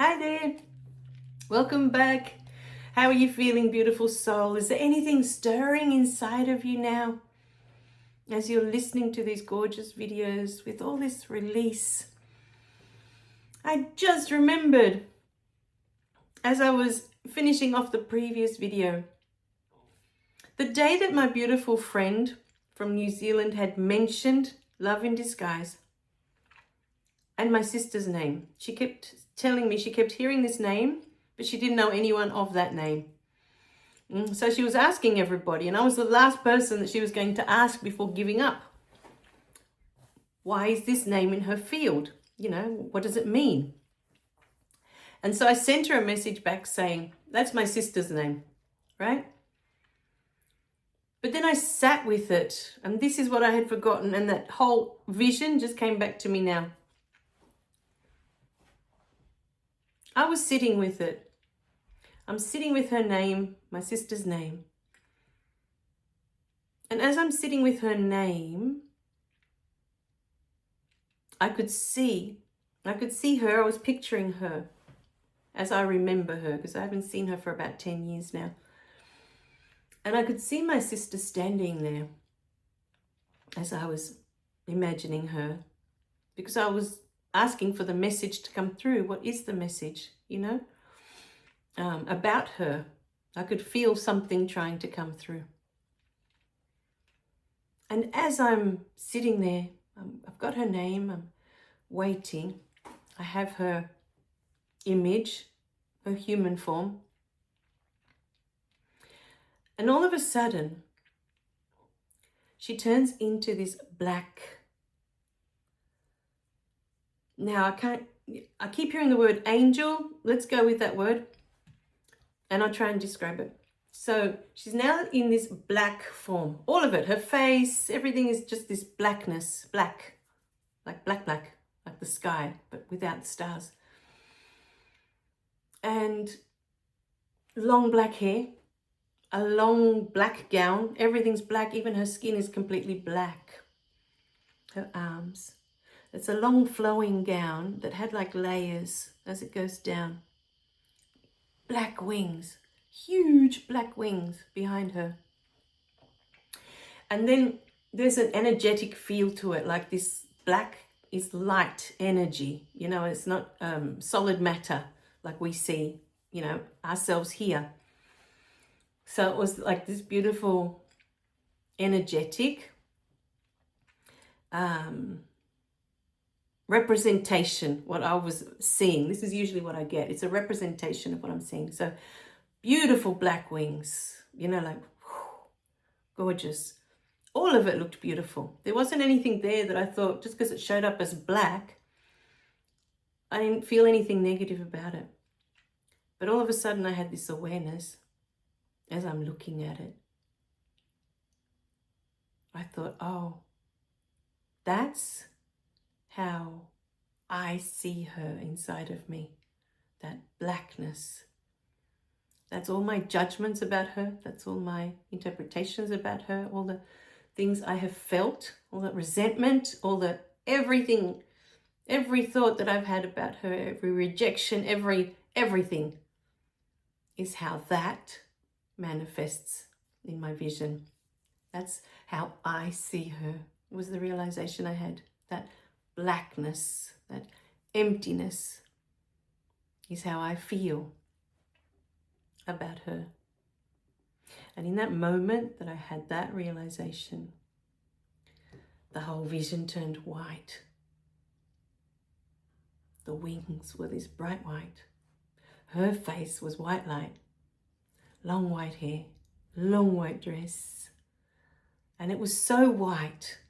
Hi there. Welcome back. How are you feeling, beautiful soul? Is there anything stirring inside of you now as you're listening to these gorgeous videos with all this release? I just remembered as I was finishing off the previous video, the day that my beautiful friend from New Zealand had mentioned Love in Disguise and my sister's name. She kept telling me she kept hearing this name, but she didn't know anyone of that name. So she was asking everybody, and I was the last person that she was going to ask before giving up. Why is this name in her field? You know, what does it mean? And so I sent her a message back saying, that's my sister's name, right? But then I sat with it, and this is what I had forgotten, and that whole vision just came back to me now. I was sitting with it. I'm sitting with her name, my sister's name. And as I'm sitting with her name, I could see her. I was picturing her as I remember her, because I haven't seen her for about 10 years now. And I could see my sister standing there as I was imagining her, because I was asking for the message to come through. What is the message, about her? I could feel something trying to come through. And as I'm sitting there, I've got her name, I'm waiting. I have her image, her human form. And all of a sudden, she turns into this black. Now, I keep hearing the word angel. Let's go with that word. And I'll try and describe it. So she's now in this black form. All of it, her face, everything is just this blackness, black, like the sky, but without the stars. And long black hair, a long black gown. Everything's black, even her skin is completely black. Her arms. It's a long flowing gown that had like layers as it goes down. Black wings, huge black wings behind her. And then there's an energetic feel to it, like this black is light energy. It's not solid matter like we see, ourselves here. So it was like this beautiful, energetic representation, what I was seeing. This is usually what I get. It's a representation of what I'm seeing. So beautiful black wings, gorgeous. All of it looked beautiful. There wasn't anything there that I thought, just because it showed up as black, I didn't feel anything negative about it. But all of a sudden I had this awareness as I'm looking at it. I thought, oh, that's how I see her inside of me, that blackness. That's all my judgments about her. That's all my interpretations about her, all the things I have felt, all that resentment, all the everything, every thought that I've had about her, every rejection, everything is how that manifests in my vision. That's how I see her, was the realization I had. That blackness, that emptiness is how I feel about her. And in that moment that I had that realization, the whole vision turned white. The wings were this bright white. Her face was white light, long white hair, long white dress. And it was so white,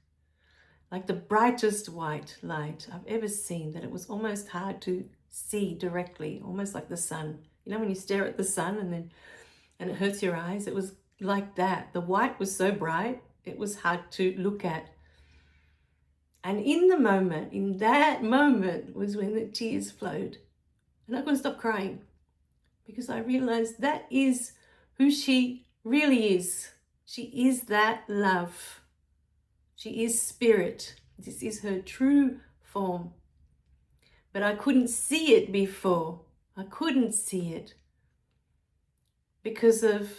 like the brightest white light I've ever seen, that it was almost hard to see directly, almost like the sun. When you stare at the sun and it hurts your eyes, it was like that. The white was so bright, it was hard to look at. And in that moment was when the tears flowed. And I couldn't stop crying, because I realized that is who she really is. She is that love. She is spirit. This is her true form. But I couldn't see it before. I couldn't see it because of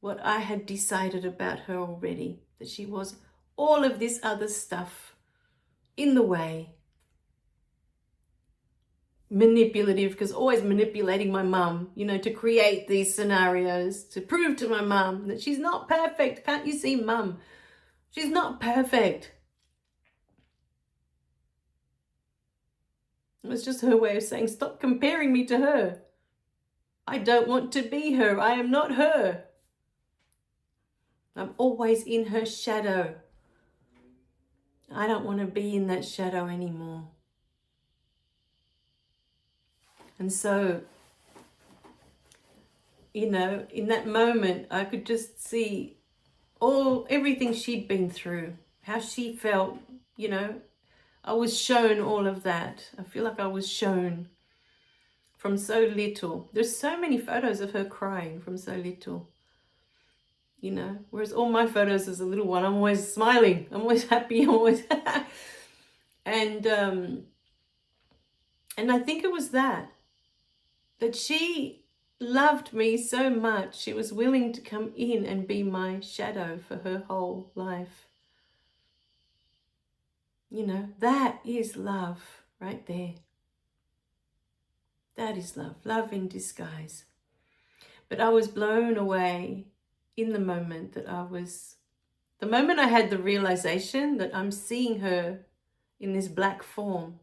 what I had decided about her already, that she was all of this other stuff in the way. Manipulative, because always manipulating my mum, you know, to create these scenarios, to prove to my mum that she's not perfect. Can't you see, mum? She's not perfect. It was just her way of saying, stop comparing me to her. I don't want to be her. I am not her. I'm always in her shadow. I don't want to be in that shadow anymore. And so, you know, in that moment, I could just see everything she'd been through, how she felt, you know. I was shown all of that. I feel like I was shown from so little. There's so many photos of her crying from so little, you know, whereas all my photos as a little one, I'm always smiling, I'm always happy, I'm always and I think it was that she loved me so much, she was willing to come in and be my shadow for her whole life. You know, that is love right there. That is love, love in disguise. But I was blown away in the moment that the moment I had the realization that I'm seeing her in this black form,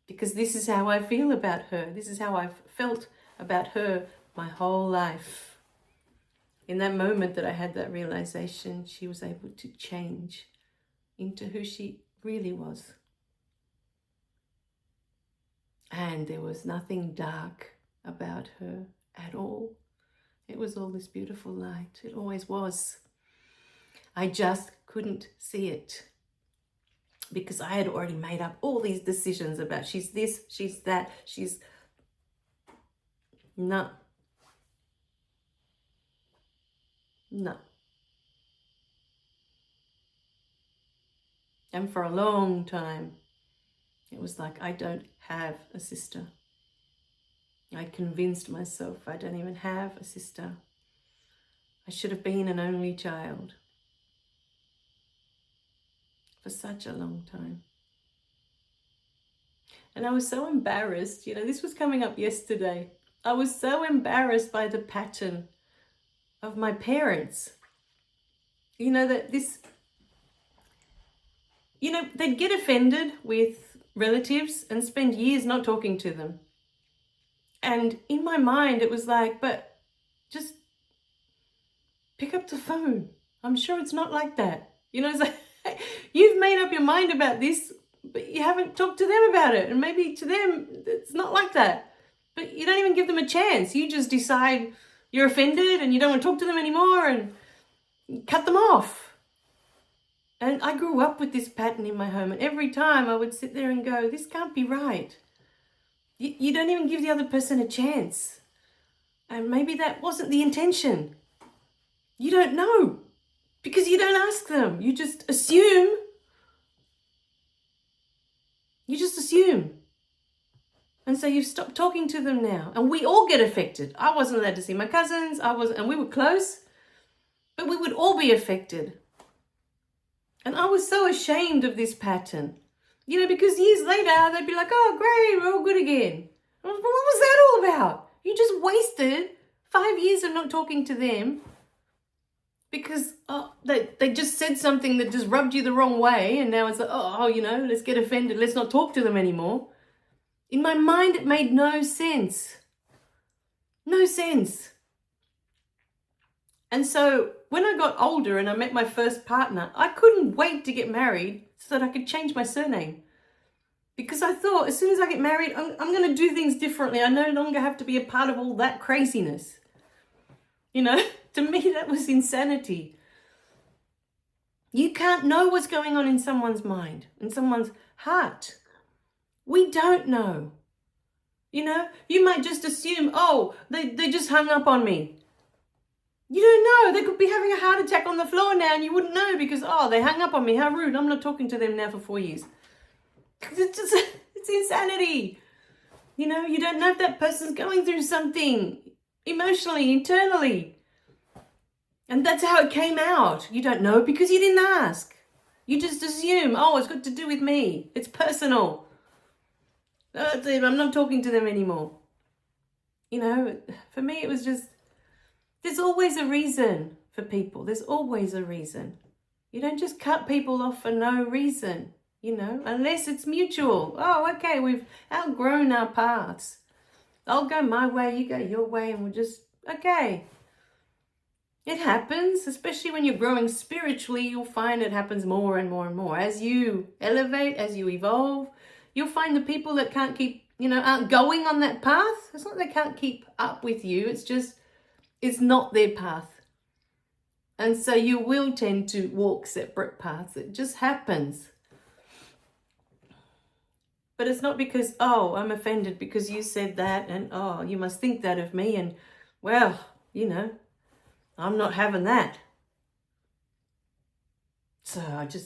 because this is how I feel about her. This is how I've felt about her my whole life. In that moment that I had that realization, she was able to change into who she really was. And there was nothing dark about her at all. It was all this beautiful light. It always was. I just couldn't see it because I had already made up all these decisions about she's this, she's that, she's... No. And for a long time, it was like, I don't have a sister. I convinced myself I don't even have a sister. I should have been an only child for such a long time. And I was so embarrassed, you know, this was coming up yesterday. I was so embarrassed by the pattern of my parents. You know, that this, you know, they'd get offended with relatives and spend years not talking to them. And in my mind, it was like, but just pick up the phone. I'm sure it's not like that. You know, it's like, you've made up your mind about this, but you haven't talked to them about it. And maybe to them, it's not like that. But you don't even give them a chance. You just decide you're offended and you don't want to talk to them anymore and cut them off. And I grew up with this pattern in my home. And every time I would sit there and go, this can't be right. You don't even give the other person a chance. And maybe that wasn't the intention. You don't know because you don't ask them. You just assume. You just assume. And so you've stopped talking to them now. And we all get affected. I wasn't allowed to see my cousins. And we were close. But we would all be affected. And I was so ashamed of this pattern. You know, because years later, they'd be like, oh, great, we're all good again. I was, what was that all about? You just wasted 5 years of not talking to them because they just said something that just rubbed you the wrong way. And now it's like, oh, you know, let's get offended. Let's not talk to them anymore. In my mind, it made no sense. No sense. And so when I got older and I met my first partner, I couldn't wait to get married so that I could change my surname. Because I thought, as soon as I get married, I'm going to do things differently. I no longer have to be a part of all that craziness. You know, to me, that was insanity. You can't know what's going on in someone's mind, in someone's heart. We don't know. You know, you might just assume, oh, they just hung up on me. You don't know. They could be having a heart attack on the floor now and you wouldn't know because, oh, they hung up on me. How rude. I'm not talking to them now for 4 years. It's insanity. You know, you don't know if that person's going through something emotionally, internally. And that's how it came out. You don't know because you didn't ask. You just assume, oh, it's got to do with me. It's personal. That's it. I'm not talking to them anymore. You know, for me, it was just, there's always a reason for people. There's always a reason. You don't just cut people off for no reason, you know, unless it's mutual. Oh, okay, we've outgrown our paths. I'll go my way, you go your way, and we'll just, okay. It happens, especially when you're growing spiritually, you'll find it happens more and more and more. As you elevate, as you evolve, you'll find the people that can't keep, you know, aren't going on that path. It's not they can't keep up with you. It's just, it's not their path. And so you will tend to walk separate paths. It just happens. But it's not because, oh, I'm offended because you said that, and oh, you must think that of me, and well, you know, I'm not having that. So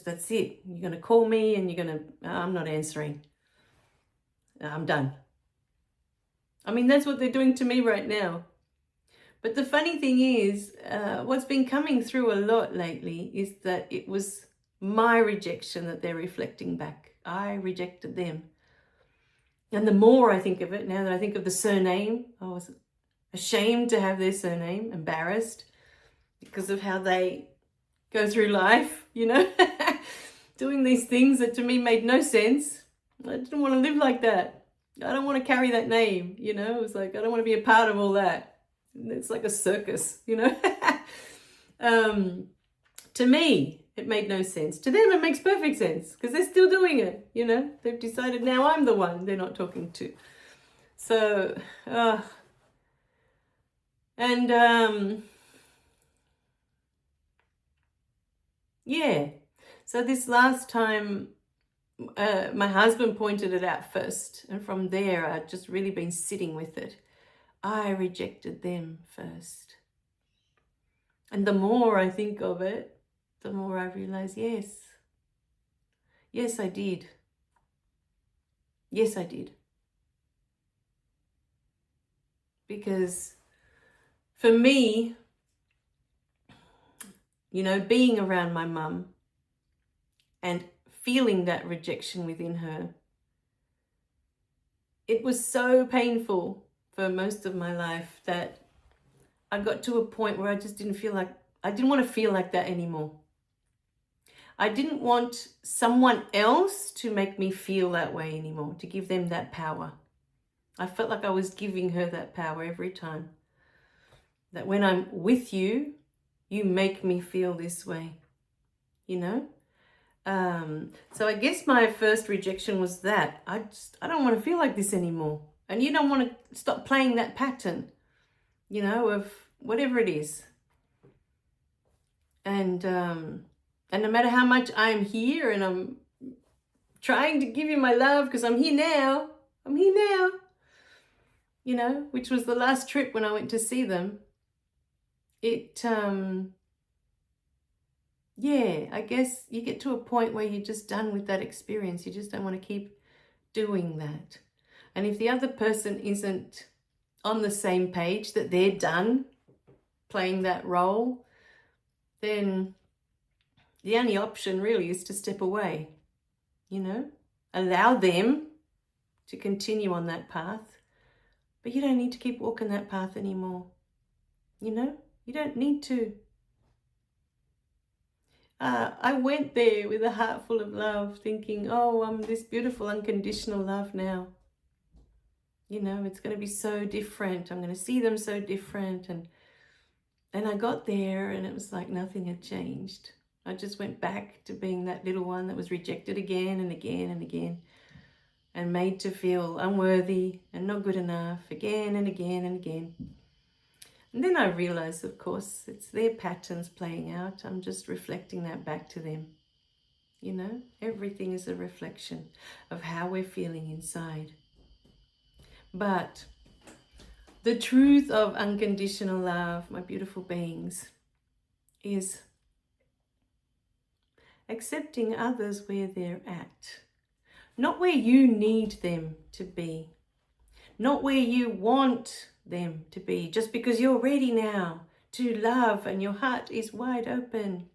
that's it. You're going to call me and you're going to, I'm not answering. I'm done. I mean, that's what they're doing to me right now. But the funny thing is, what's been coming through a lot lately is that it was my rejection that they're reflecting back. I rejected them. And the more I think of it, now that I think of the surname, I was ashamed to have their surname, embarrassed, because of how they go through life, you know, doing these things that to me made no sense. I didn't want to live like that. I don't want to carry that name, you know. It was like, I don't want to be a part of all that. It's like a circus, you know. To me, it made no sense. To them, it makes perfect sense because they're still doing it, you know. They've decided now I'm the one they're not talking to. So, yeah. So this last time, my husband pointed it out first. And from there, I'd just really been sitting with it. I rejected them first. And the more I think of it, the more I realize, yes, I did. Yes, I did. Because for me, you know, being around my mum and feeling that rejection within her, it was so painful for most of my life that I got to a point where I just didn't want to feel like that anymore. I didn't want someone else to make me feel that way anymore, to give them that power. I felt like I was giving her that power every time. That when I'm with you, you make me feel this way, you know? So I guess my first rejection was that. I don't want to feel like this anymore. And you don't want to stop playing that pattern, you know, of whatever it is. And no matter how much I'm here and I'm trying to give you my love because I'm here now, you know, which was the last trip when I went to see them. Yeah, I guess you get to a point where you're just done with that experience. You just don't want to keep doing that. And if the other person isn't on the same page, that they're done playing that role, then the only option really is to step away, you know, allow them to continue on that path, but you don't need to keep walking that path anymore, you know, you don't need to. I went there with a heart full of love, thinking, oh, I'm this beautiful unconditional love now. You know, it's going to be so different. I'm going to see them so different. And I got there and it was like nothing had changed. I just went back to being that little one that was rejected again and again and again and made to feel unworthy and not good enough again and again and again. And then I realized, of course, it's their patterns playing out. I'm just reflecting that back to them. You know, everything is a reflection of how we're feeling inside. But the truth of unconditional love, my beautiful beings, is accepting others where they're at. Not where you need them to be. not where you want them to be, just because you're ready now to love and your heart is wide open.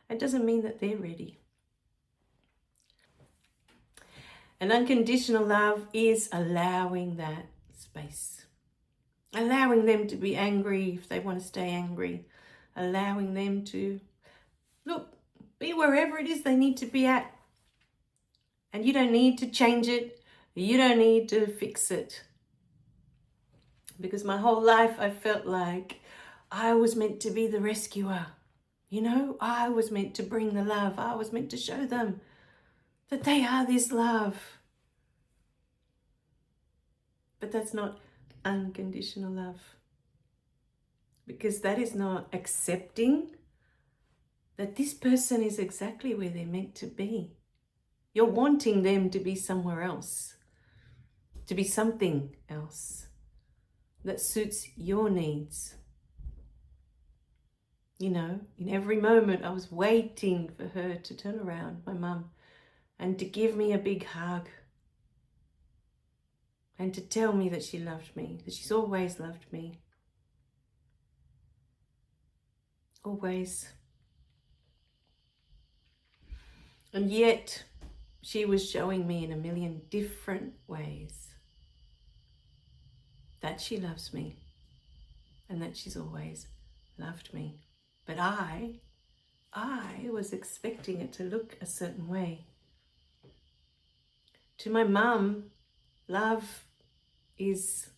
It doesn't mean that they're ready. And unconditional love is allowing that space. Allowing them to be angry if they want to stay angry. Allowing them to, be wherever it is they need to be at. And you don't need to change it. You don't need to fix it. Because my whole life I felt like I was meant to be the rescuer. I was meant to bring the love. I was meant to show them that they are this love. But that's not unconditional love. Because that is not accepting that this person is exactly where they're meant to be. You're wanting them to be somewhere else, to be something else that suits your needs. In every moment I was waiting for her to turn around, my mum, and to give me a big hug and to tell me that she loved me, that she's always loved me. Always. And yet she was showing me in a million different ways that she loves me and that she's always loved me. But I was expecting it to look a certain way. To my mum, love is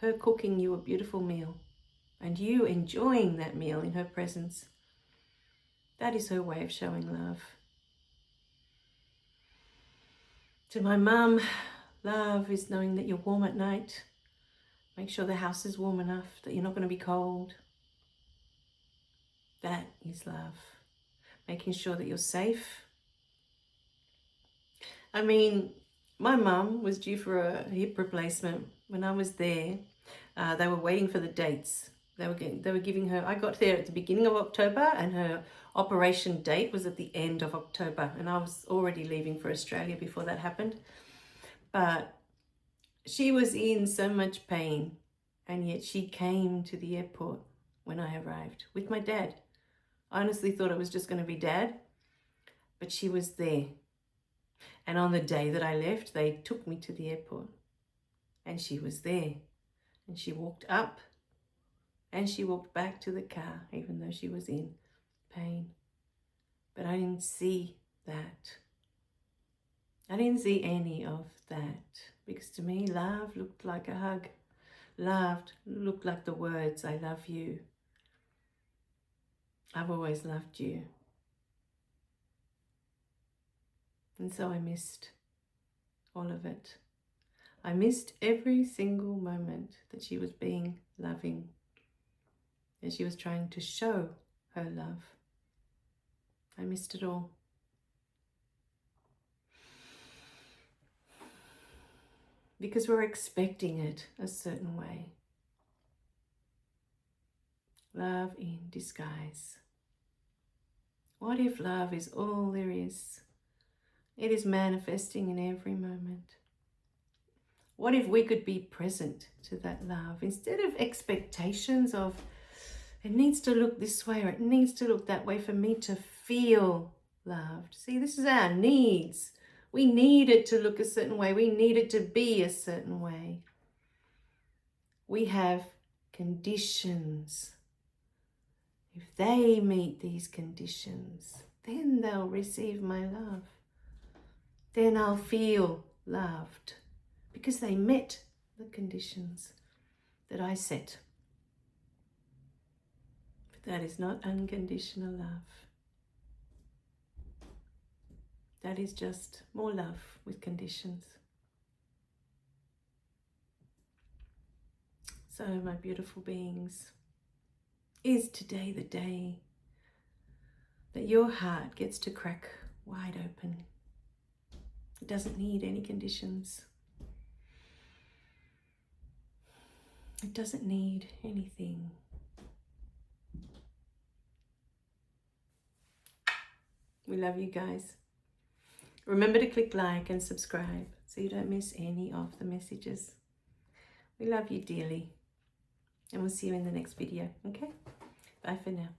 her cooking you a beautiful meal and you enjoying that meal in her presence. That is her way of showing love. To my mum, love is knowing that you're warm at night. Make sure the house is warm enough that you're not going to be cold. That is love. Making sure that you're safe. I mean, my mum was due for a hip replacement. When I was there, they were waiting for the dates. They were giving her, I got there at the beginning of October and her operation date was at the end of October. And I was already leaving for Australia before that happened. But she was in so much pain, and yet she came to the airport when I arrived with my dad. I honestly thought it was just going to be Dad, but she was there. And on the day that I left, they took me to the airport, and she was there. And she walked up, and she walked back to the car, even though she was in pain. But I didn't see that. I didn't see any of that, because to me, love looked like a hug. Love looked like the words, I love you. I've always loved you. And so I missed all of it. I missed every single moment that she was being loving, and she was trying to show her love. I missed it all. Because we're expecting it a certain way. Love in disguise. What if love is all there is? It is manifesting in every moment. What if we could be present to that love instead of expectations of it needs to look this way or it needs to look that way for me to feel loved. See, this is our needs. We need it to look a certain way. We need it to be a certain way. We have conditions. If they meet these conditions, then they'll receive my love. Then I'll feel loved because they met the conditions that I set. But that is not unconditional love. That is just more love with conditions. So, my beautiful beings, is today the day that your heart gets to crack wide open? It doesn't need any conditions. It doesn't need anything. We love you guys. Remember to click like and subscribe so you don't miss any of the messages. We love you dearly. And we'll see you in the next video. Okay? Bye for now.